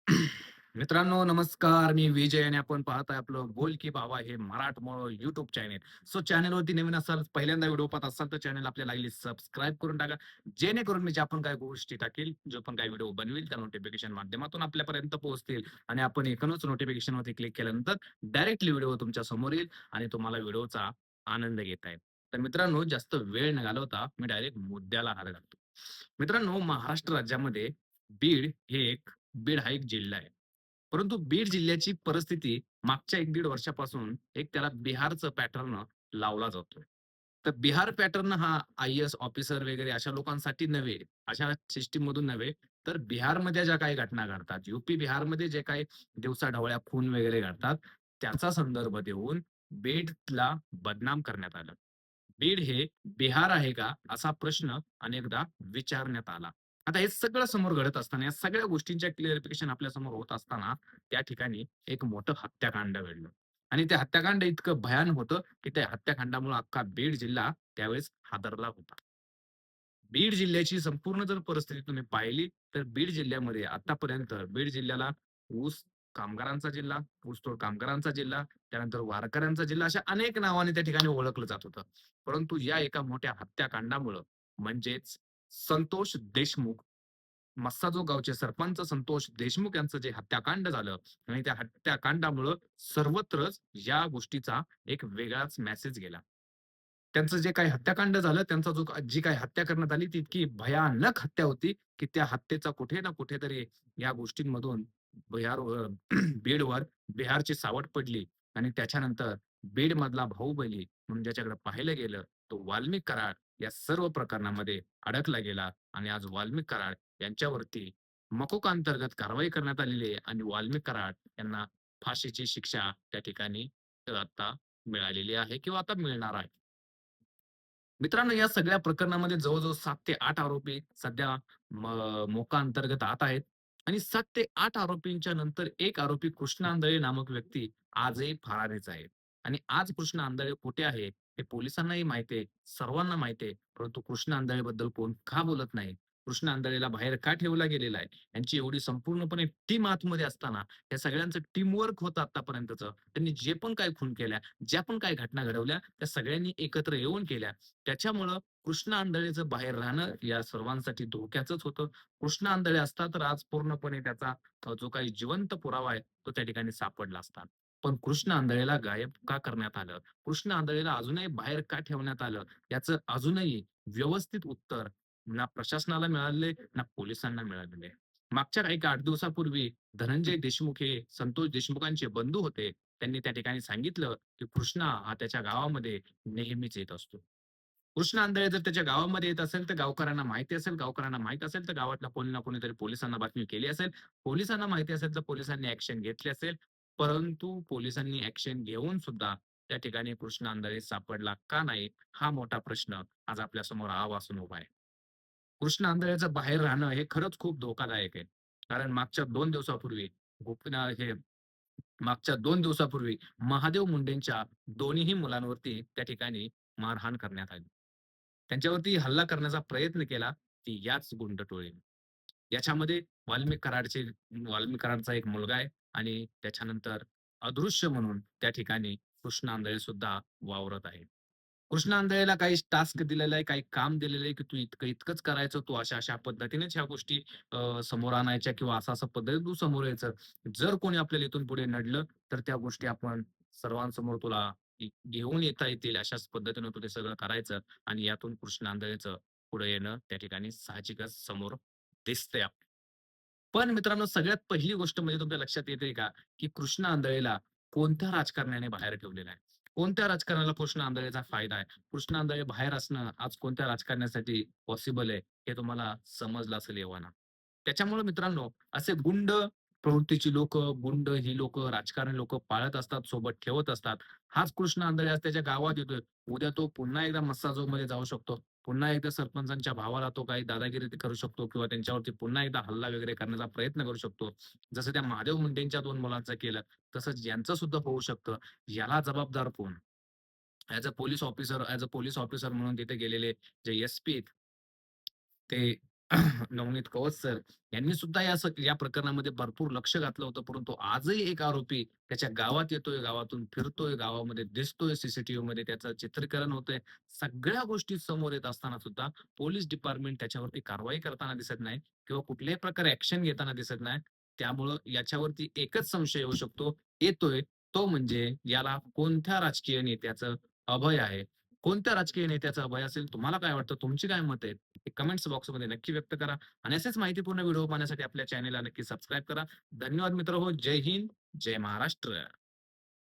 मित्रांनो नमस्कार. मी विजय आणि आपण पाहत आहे आपलं बोल की बाबा हे मराठमोळं YouTube चॅनेल. सो चॅनलवरती नवीन असाल, पहिल्यांदा व्हिडिओ पाहत असाल तर चॅनल आपल्या लागली सबस्क्राईब करून टाका. जेणेकरून मी ज्या पण काही गोष्टी टाकेल, जो पण काही व्हिडिओ बनवेल त्या नोटिफिकेशन माध्यमातून आपल्यापर्यंत पोहोचतील आणि आपण एकूणच नोटिफिकेशनवरती क्लिक केल्यानंतर डायरेक्टली व्हिडिओ तुमच्या समोर येईल आणि तुम्हाला व्हिडिओचा आनंद घेता येईल. तर मित्रांनो जास्त वेळ न घालवता मी डायरेक्ट मुद्द्याला हात घालतो. मित्रांनो महाराष्ट्र राज्यामध्ये बीड हे एक बीड हा एक जिल्हा आहे. परंतु बीड जिल्ह्याची परिस्थिती मागच्या 1-1.5 वर्षापासून एक त्याला बिहारचं पॅटर्न लावला जातोय. तर बिहार पॅटर्न हा आय-ए-एस ऑफिसर वगैरे अशा लोकांसाठी नव्हे, अशा सिस्टममधून नव्हे, तर बिहारमध्ये ज्या काही घटना घडतात, यूपी बिहारमध्ये जे काही दिवसाढवळ्या खून वगैरे घडतात, त्याचा संदर्भ देऊन बीडला बदनाम करण्यात आलं. बीड हे बिहार आहे का? असा प्रश्न अनेकदा विचारण्यात आला. आता हे सगळं समोर घडत असताना, या सगळ्या गोष्टींच्या क्लिअरिफिकेशन आपल्या समोर होत असताना, त्या ठिकाणी एक मोठं हत्याकांड घडलं. आणि ते हत्याकांड इतकं भयान होतं, की त्या हत्याकांडामुळे अख्खा बीड जिल्हा त्यावेळेस हादरला होता. बीड जिल्ह्याची संपूर्ण जर परिस्थिती तुम्ही पाहिली, तर बीड जिल्ह्यामध्ये आतापर्यंत बीड जिल्ह्याला ऊस कामगारांचा जिल्हा, ऊसतोड कामगारांचा जिल्हा, त्यानंतर वारकऱ्यांचा जिल्हा अशा अनेक नावाने त्या ठिकाणी ओळखलं जात होतं. परंतु या एका मोठ्या हत्याकांडामुळं म्हणजेच संतोष देशमुख, मस्साजोग गावचे सरपंच संतोष देशमुख यांचं जे हत्याकांड झालं आणि त्या हत्याकांडामुळं सर्वत्रच या गोष्टीचा एक वेगळाच मेसेज गेला. त्यांचं जे काही हत्याकांड झालं, त्यांचा जी काही हत्या करण्यात आली, ती इतकी भयानक हत्या होती, की त्या हत्येचा कुठे ना कुठेतरी या गोष्टींमधून बिहारवर बीडवर बिहारची सावट पडली आणि त्याच्यानंतर बीडमधला बाहुबली म्हणून ज्याच्याकडे पाहिलं गेलं, तो वाल्मिक कराड या सर्व प्रकरणामध्ये अडकला गेला आणि आज वाल्मिक कराड यांच्यावरती मकोका अंतर्गत कारवाई करण्यात आलेली आहे आणि वाल्मिक कराड यांना फाशीची शिक्षा त्या ठिकाणी आता मिळालेली आहे किंवा आता मिळणार आहे. मित्रांनो, या सगळ्या प्रकरणामध्ये जवळ-जवळ 7 ते 8 आरोपी सध्या मोका अंतर्गत आत आहेत आणि 7 ते 8 आरोपींच्या नंतर एक आरोपी कृष्णा आंधळे नामक व्यक्ती आजही फरारीच आहे. आणि आज कृष्णा आंधळे कुठे आहे हे पोलिसांनाही माहिती आहे, सर्वांना माहिती आहे. परंतु कृष्णा आंधळेबद्दल कोण का बोलत नाही? कृष्णा आंधळेला बाहेर का ठेवला गेलेला आहे? यांची एवढी संपूर्णपणे टीम आतमध्ये असताना, या सगळ्यांचं टीमवर्क होतं आत्तापर्यंतचं. त्यांनी जे पण काही खून केल्या, ज्या पण काही घटना घडवल्या, त्या सगळ्यांनी एकत्र येऊन केल्या. त्याच्यामुळं कृष्ण आंधळेचं बाहेर राहणं या सर्वांसाठी धोक्याचंच होतं. कृष्ण आंधळे असता तर आज पूर्णपणे त्याचा जो काही जिवंत पुरावा आहे, तो त्या ठिकाणी सापडला असता. पण कृष्ण आंधळेला गायब का करण्यात आलं? कृष्ण आंधळेला अजूनही बाहेर का ठेवण्यात आलं? याचं अजूनही व्यवस्थित उत्तर ना प्रशासनाला मिळालेलं ना पोलिसांना मिळालेलं आहे. मागच्या काही 8 दिवसापूर्वी धनंजय देशमुख हे संतोष देशमुखांचे बंधू होते. त्यांनी त्या ठिकाणी सांगितलं, की कृष्णा हा त्याच्या गावामध्ये नेहमीच येत असतो. कृष्ण आंधळे जर त्याच्या गावामध्ये येत असेल, तर गावकऱ्यांना माहिती असेल. गावकऱ्यांना माहीत असेल, तर गावातल्या कोणी ना कोणीतरी पोलिसांना बातमी केली असेल. पोलिसांना माहिती असेल, तर पोलिसांनी ॲक्शन घेतली असेल. परंतु पोलिसांनी ॲक्शन घेऊन सुद्धा त्या ठिकाणी कृष्ण आंधळे सापडला का नाही? हा मोठा प्रश्न आज आपल्यासमोर वासून उभा आहे. कृष्ण आंधळेचं बाहेर राहणं हे खरंच खूप धोकादायक आहे. कारण मागच्या 2 दिवसापूर्वी महादेव मुंडेंच्या दोन्हीही मुलांवरती त्या ठिकाणी मारहाण करण्यात आली. त्यांच्यावरती हल्ला करण्याचा प्रयत्न केला, ती याच गुंड टोळीने. याच्यामध्ये वाल्मिक कराडचा एक मुलगा आहे आणि त्याच्यानंतर अदृश्य म्हणून त्या ठिकाणी कृष्ण आंधळे सुद्धा वावरत आहे. कृष्ण आंधळेला काही टास्क दिलेला आहे, काही काम दिलेलं आहे, की तू इतकंच करायचं, तू अशा-अशा पद्धतीनेच ह्या गोष्टी समोर आणायच्या किंवा असं-असं पद्धतीने तू समोर यायचं. जर कोणी आपल्याला इथून पुढे नडलं, तर त्या गोष्टी आपण सर्वांसमोर तुला घेऊन येता येतील अशाच पद्धतीने तू ते सगळं करायचं आणि यातून कृष्ण आंधळेचं पुढे येणं त्या ठिकाणी साहजिकच समोर दिसतंय. पण मित्रांनो, सगळ्यात पहिली गोष्ट म्हणजे तुमच्या लक्षात येते का, की कृष्ण आंधळेला कोणत्या राजकारण्याने बाहेर ठेवलेलं आहे? कोणत्या राजकारणाला कृष्ण आंधळेचा फायदा आहे? कृष्ण आंधळे बाहेर असणं आज कोणत्या राजकारण्यासाठी पॉसिबल आहे, हे तुम्हाला समजलं असेल एव्हाना. त्याच्यामुळे मित्रांनो, असे गुंड प्रवृत्तीची लोकं, गुंड ही लोकं, राजकारणी लोकं पाळत असतात, सोबत ठेवत असतात. हाच कृष्ण आंधळे आज त्याच्या गावात येतोय. उद्या तो पुन्हा एकदा मस्साजोगमध्ये जाऊ शकतो. पुन्हा एकदा सरपंचांच्या भावाला तो काही दादागिरी करू शकतो किंवा त्यांच्यावरती पुन्हा एकदा हल्ला वगैरे करण्याचा प्रयत्न करू शकतो. जसं त्या महादेव मुंडेंच्या 2 मुलांचं केलं, तसंच यांचं सुद्धा होऊ शकतं. याला जबाबदार कोण? ॲज अ पोलिस ऑफिसर म्हणून तिथे गेलेले जे एस-पी आहेत, ते नवनीत कवच सर यांनी सुद्धा या प्रकरणामध्ये भरपूर लक्ष घातलं होतं. परंतु आजही एक आरोपी त्याच्या गावात येतोय, गावातून फिरतोय, गावामध्ये दिसतोय, सीसीटीव्हीमध्ये त्याचं चित्रीकरण होतंय. सगळ्या गोष्टी समोर येत असताना सुद्धा पोलीस डिपार्टमेंट त्याच्यावरती कारवाई करताना दिसत नाही किंवा कुठल्याही प्रकारे ॲक्शन घेताना दिसत नाही. त्यामुळं याच्यावरती एकच संशय येतोय, तो म्हणजे याला कोणत्या राजकीय नेत्याचं अभय आहे. कोणत्या राजकीय नेत्याचं अभय असेल? तुम्हाला काय वाटतं? तुमची काय मत आहेत? ते कमेंट्स बॉक्समध्ये नक्की व्यक्त करा आणि असेच माहितीपूर्ण व्हिडिओ पाहण्यासाठी आपल्या चॅनेलला नक्की सबस्क्राईब करा. धन्यवाद मित्रहो. जय हिंद, जय महाराष्ट्र.